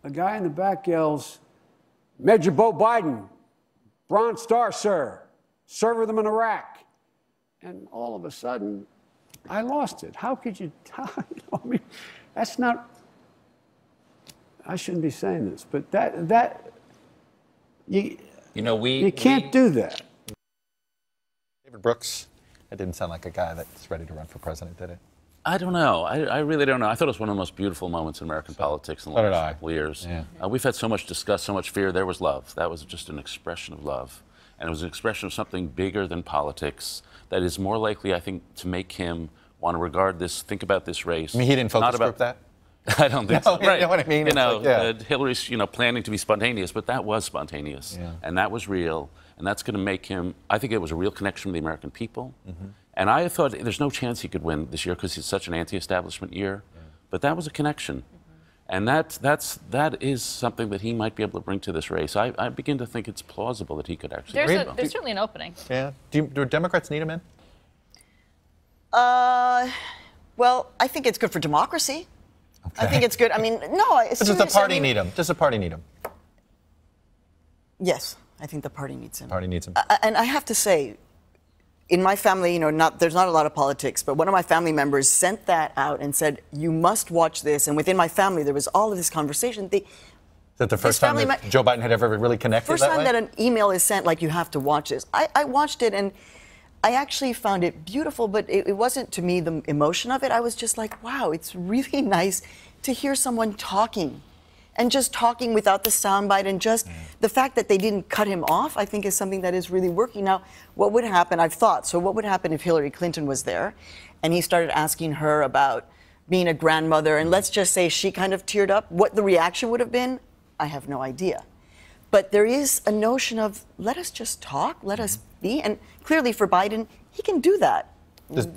a guy in the back yells, "Major Bo Biden, Bronze Star, sir, serve them in Iraq." And all of a sudden, I lost it. How could you, I mean, that's not, I shouldn't be saying this, but you can't do that. David Brooks, that didn't sound like a guy that's ready to run for president, did it? I don't know. I really don't know. I thought it was one of the most beautiful moments in American politics in the last couple of years. Yeah. We've had so much disgust, so much fear. There was love. That was just an expression of love. And it was an expression of something bigger than politics that is more likely, I think, to make him want to regard this, think about this race. I mean, he didn't focus group that? I don't think so. Right. You know what I mean? Hillary's, planning to be spontaneous, but that was spontaneous. Yeah. And that was real. And that's going to make him, I think it was a real connection with the American people. Mm-hmm. And I thought there's no chance he could win this year because he's such an anti-establishment year. Yeah. But that was a connection. Mm-hmm. And that is something that he might be able to bring to this race. I begin to think it's plausible that he could actually There's certainly an opening. Yeah. Do Democrats need him in? Well, I think it's good for democracy. Okay. I think it's good. I mean, no. Does the party need him? Does the party need him? Yes, I think the party needs him. The party needs him. And I have to say, in my family, there's not a lot of politics, but one of my family members sent that out and said, "You must watch this." And within my family, there was all of this conversation. Is that the first time that Joe Biden had ever really connected First that time way? that an email is sent, like, you have to watch this. I watched it, and I actually found it beautiful, but it wasn't, to me, the emotion of it. I was just like, wow, it's really nice to hear someone talking. And just talking without the soundbite, and just the fact that they didn't cut him off, I think, is something that is really working. Now, what would happen, what would happen if Hillary Clinton was there and he started asking her about being a grandmother, and let's just say she kind of teared up? What the reaction would have been, I have no idea. But there is a notion of, let us just talk, let us be, and clearly for Biden, he can do that. Does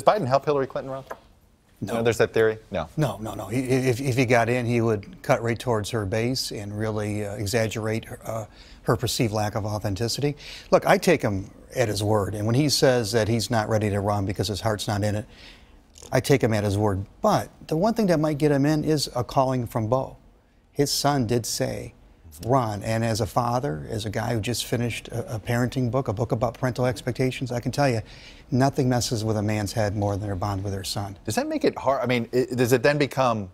Biden help Hillary Clinton run? No. There's that theory? No. No. If he got in, he would cut right towards her base and really exaggerate her perceived lack of authenticity. Look, I take him at his word. And when he says that he's not ready to run because his heart's not in it, I take him at his word. But the one thing that might get him in is a calling from Bo. His son did say, run. And as a father, as a guy who just finished a parenting book, a book about parental expectations, I can tell you, nothing messes with a man's head more than their bond with their son. Does that make it hard? I mean, does it then become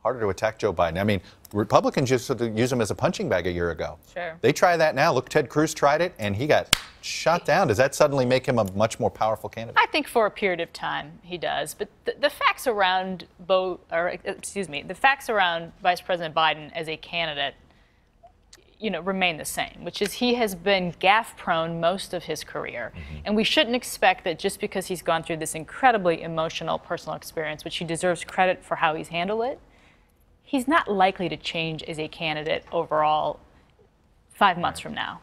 harder to attack Joe Biden? I mean, Republicans used to use him as a punching bag a year ago. Sure. They try that now. Look, Ted Cruz tried it, and he got shot down. Does that suddenly make him a much more powerful candidate? I think for a period of time he does. But the facts around the facts around Vice President Biden as a candidate, remain the same, which is he has been gaffe-prone most of his career. Mm-hmm. And we shouldn't expect that just because he's gone through this incredibly emotional personal experience, which he deserves credit for how he's handled it, he's not likely to change as a candidate overall 5 months from now.